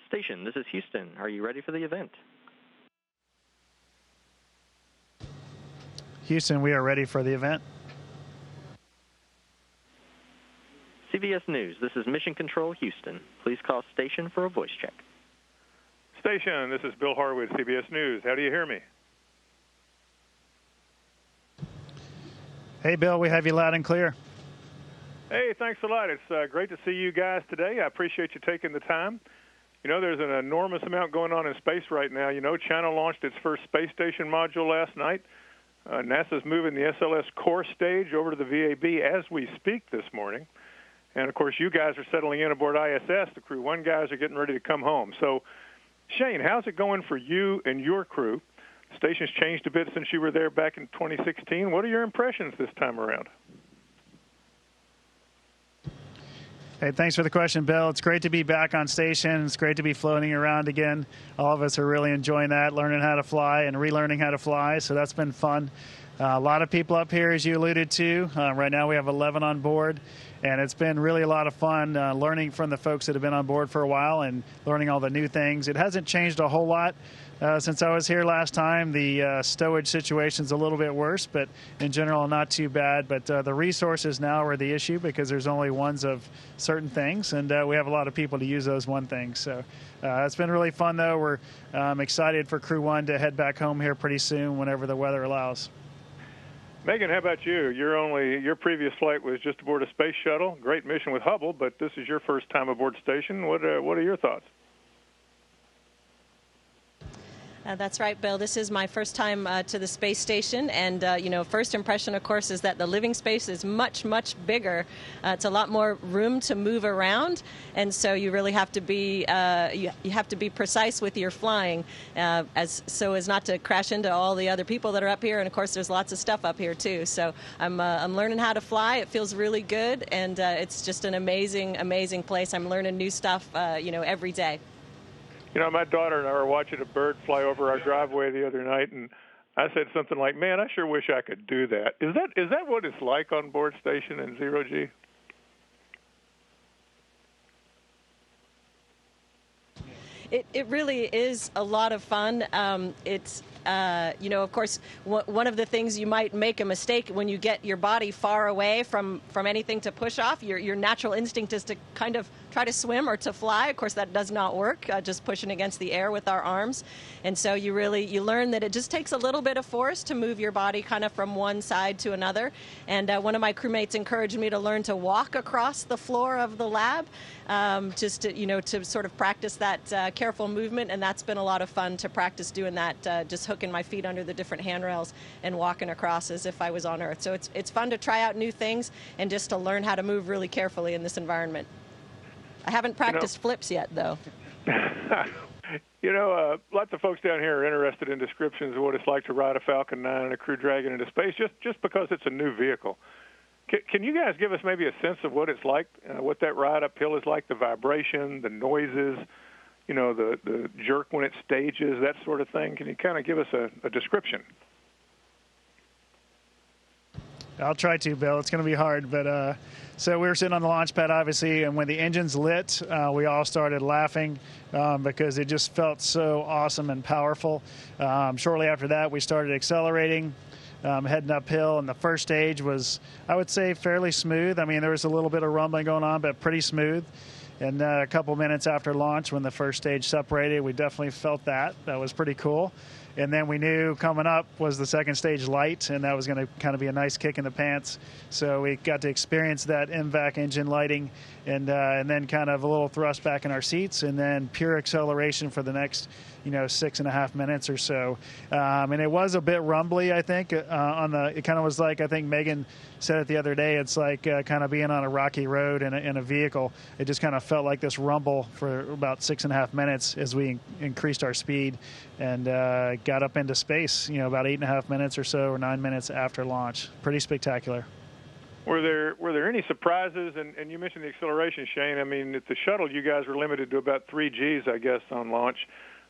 Station, this is Houston. Are you ready for the event? Houston, we are ready for the event. CBS News, this is Mission Control Houston. Please call station for a voice check. Station, this is Bill Harwood, CBS News. How do you hear me? Hey, Bill, we have you loud and clear. Hey, thanks a lot. It's great to see you guys today. I appreciate you taking the time. You know, there's an enormous amount going on in space right now. You know, China launched its first space station module last night. NASA's moving the SLS core stage over to the VAB as we speak this morning. And, of course, you guys are settling in aboard ISS. The Crew 1 guys are getting ready to come home. So, Shane, how's it going for you and your crew? The station's changed a bit since you were there back in 2016. What are your impressions this time around? Hey, thanks for the question, Bill. It's great to be back on station. It's great to be floating around again. All of us are really enjoying that, learning how to fly and relearning how to fly, so that's been fun. A lot of people up here, as you alluded to. Right now we have 11 on board, and it's been really a lot of fun learning from the folks that have been on board for a while and learning all the new things. It hasn't changed a whole lot since I was here last time. The stowage situation's a little bit worse, but in general not too bad. But the resources now are the issue because there's only ones of certain things, and we have a lot of people to use those one things. So it's been really fun, though. We're excited for Crew 1 to head back home here pretty soon whenever the weather allows. Megan, how about you? Your previous flight was just aboard a space shuttle. Great mission with Hubble, but this is your first time aboard station. What are your thoughts? That's right, Bill. This is my first time to the space station, and first impression, of course, is that the living space is much, much bigger. It's a lot more room to move around, and so you really have to be you have to be precise with your flying, so as not to crash into all the other people that are up here. And of course, there's lots of stuff up here too. So I'm learning how to fly. It feels really good, and it's just an amazing, amazing place. I'm learning new stuff, every day. You know, my daughter and I were watching a bird fly over our driveway the other night, and I said something like, "Man, I sure wish I could do that." Is that what it's like on board station in Zero G? It really is a lot of fun. It's of course, one of the things you might make a mistake when you get your body far away from anything to push off. Your natural instinct is to kind of try to swim or to fly. Of course, that does not work, just pushing against the air with our arms. And so you learn that it just takes a little bit of force to move your body kind of from one side to another. And one of my crewmates encouraged me to learn to walk across the floor of the lab, just to sort of practice that careful movement. And that's been a lot of fun to practice doing that, just hooking my feet under the different handrails and walking across as if I was on Earth. So it's fun to try out new things and just to learn how to move really carefully in this environment. I haven't practiced flips yet, though. Lots of folks down here are interested in descriptions of what it's like to ride a Falcon 9 and a Crew Dragon into space, just because it's a new vehicle. Can you guys give us maybe a sense of what it's like, what that ride uphill is like, the vibration, the noises, the jerk when it stages, that sort of thing? Can you kind of give us a description? I'll try to, Bill. It's going to be hard, but so we were sitting on the launch pad, obviously, and when the engines lit, we all started laughing because it just felt so awesome and powerful. Shortly after that, we started accelerating, heading uphill, and the first stage was, I would say, fairly smooth. I mean, there was a little bit of rumbling going on, but pretty smooth. And a couple minutes after launch, when the first stage separated, we definitely felt that. That was pretty cool. And then we knew coming up was the second stage light, and that was going to kind of be a nice kick in the pants. So we got to experience that MVAC engine lighting, and then kind of a little thrust back in our seats, and then pure acceleration for the next 6.5 minutes or so. And it was a bit rumbly, I think. It kind of was like, I think Megan said it the other day, it's like kind of being on a rocky road in a vehicle. It just kind of felt like this rumble for about 6.5 minutes as we increased our speed and got up into space, about 8.5 minutes or so, or 9 minutes after launch. Pretty spectacular. Were there any surprises? And you mentioned the acceleration, Shane. I mean, at the shuttle, you guys were limited to about 3 Gs, I guess, on launch.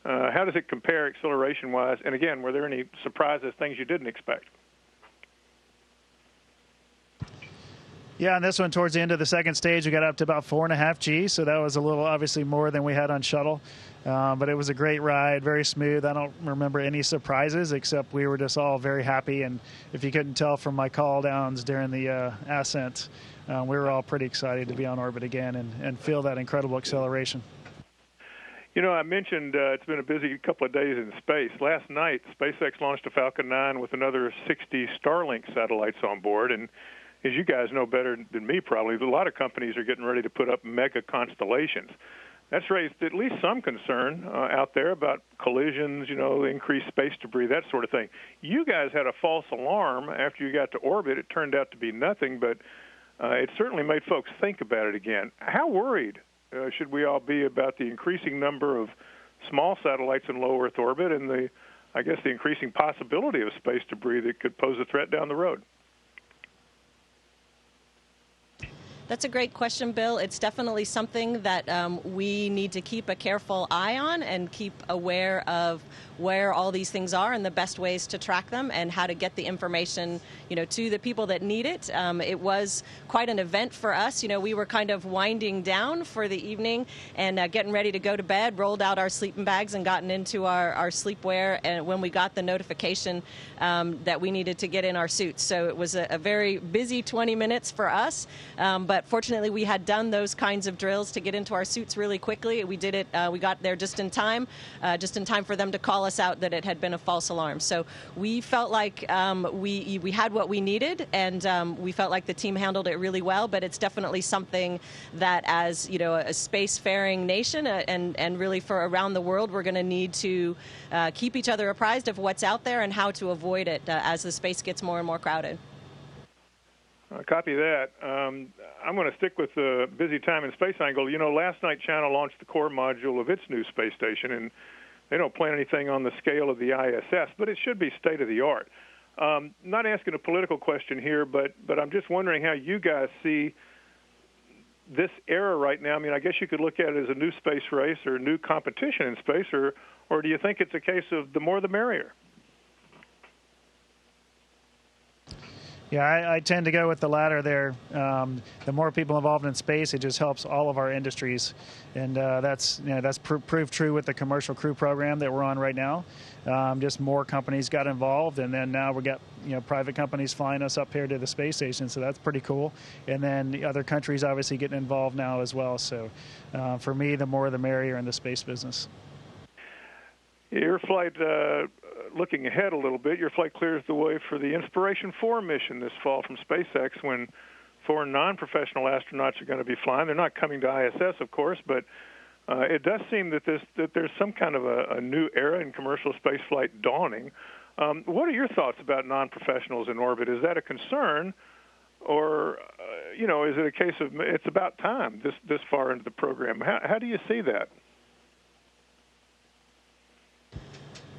How does it compare acceleration-wise? And again, were there any surprises, things you didn't expect? Yeah, on this one, towards the end of the second stage, we got up to about 4.5 Gs, so that was a little, obviously, more than we had on shuttle. But it was a great ride, very smooth. I don't remember any surprises, except we were just all very happy. And if you couldn't tell from my call downs during the ascent, we were all pretty excited to be on orbit again and feel that incredible acceleration. I mentioned it's been a busy couple of days in space. Last night, SpaceX launched a Falcon 9 with another 60 Starlink satellites on board. And as you guys know better than me probably, a lot of companies are getting ready to put up mega constellations. That's raised at least some concern out there about collisions, increased space debris, that sort of thing. You guys had a false alarm after you got to orbit. It turned out to be nothing, but it certainly made folks think about it again. How worried should we all be about the increasing number of small satellites in low Earth orbit and the increasing possibility of space debris that could pose a threat down the road? That's a great question, Bill. It's definitely something that we need to keep a careful eye on and keep aware of where all these things are and the best ways to track them and how to get the information, to the people that need it. It was quite an event for us. We were kind of winding down for the evening and getting ready to go to bed, rolled out our sleeping bags and gotten into our sleepwear, and when we got the notification that we needed to get in our suits. So it was a very busy 20 minutes for us, but fortunately we had done those kinds of drills to get into our suits really quickly. We did it, we got there just in time for them to call us out that it had been a false alarm. So we felt like we had what we needed, and we felt like the team handled it really well, but it's definitely something that as, a spacefaring nation and really for around the world, we're going to need to keep each other apprised of what's out there and how to avoid it as the space gets more and more crowded. Copy that. I'm going to stick with the busy time in space angle. Last night China launched the core module of its new space station, and they don't plan anything on the scale of the ISS, but it should be state-of-the-art. Not asking a political question here, but I'm just wondering how you guys see this era right now. I mean, I guess you could look at it as a new space race or a new competition in space, or do you think it's a case of the more the merrier? Yeah, I tend to go with the latter there. The more people involved in space, it just helps all of our industries, and that's proved true with the commercial crew program that we're on right now. Just more companies got involved, and then now we got private companies flying us up here to the space station, so that's pretty cool. And then the other countries obviously getting involved now as well. So for me, the more the merrier in the space business. Your flight, looking ahead a little bit, your flight clears the way for the Inspiration 4 mission this fall from SpaceX, when 4 non-professional astronauts are going to be flying. They're not coming to ISS, of course, but it does seem that there's some kind of a new era in commercial spaceflight dawning. What are your thoughts about non-professionals in orbit? Is that a concern, or is it a case of it's about time this far into the program? How do you see that?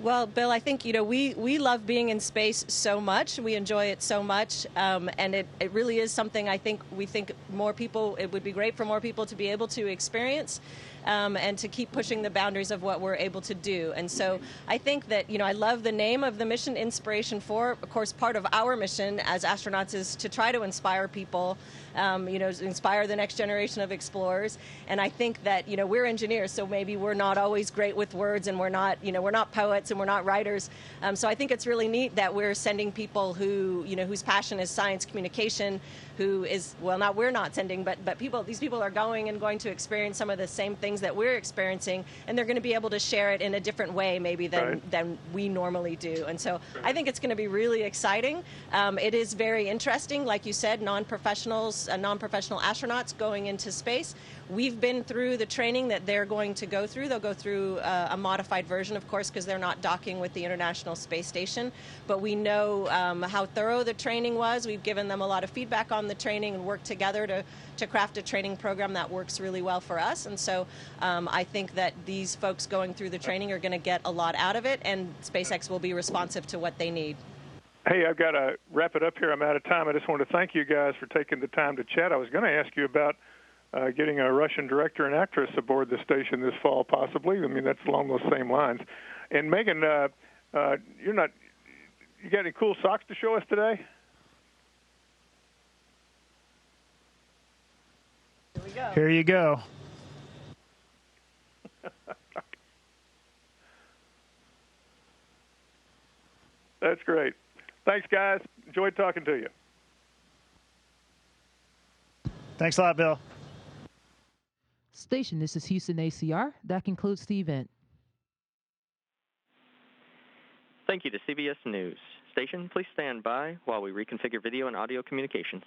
Well, Bill, I think, we love being in space so much. We enjoy it so much. And it really is something we think it would be great for more people to be able to experience and to keep pushing the boundaries of what we're able to do. And so I think that, I love the name of the mission, Inspiration 4. Of course, part of our mission as astronauts is to try to inspire people, inspire the next generation of explorers. And I think that, we're engineers, so maybe we're not always great with words, and we're not poets and we're not writers. So I think it's really neat that we're sending people whose passion is science communication, we're not sending, but these people are going to experience some of the same things that we're experiencing, and they're going to be able to share it in a different way maybe than we normally do. And so I think it's going to be really exciting. It is very interesting, like you said, non-professional astronauts going into space. We've been through the training that they're going to go through. They'll go through a modified version, of course, because they're not docking with the International Space Station. But we know how thorough the training was. We've given them a lot of feedback on the training and worked together to craft a training program that works really well for us. And so I think that these folks going through the training are going to get a lot out of it, and SpaceX will be responsive to what they need. Hey, I've got to wrap it up here. I'm out of time. I just want to thank you guys for taking the time to chat. I was going to ask you about getting a Russian director and actress aboard the station this fall, possibly. I mean, that's along those same lines. And Megan, you got any cool socks to show us today? Here we go. Here you go. That's great. Thanks, guys. Enjoyed talking to you. Thanks a lot, Bill. Station, this is Houston ACR. That concludes the event. Thank you to CBS News. Station, please stand by while we reconfigure video and audio communications.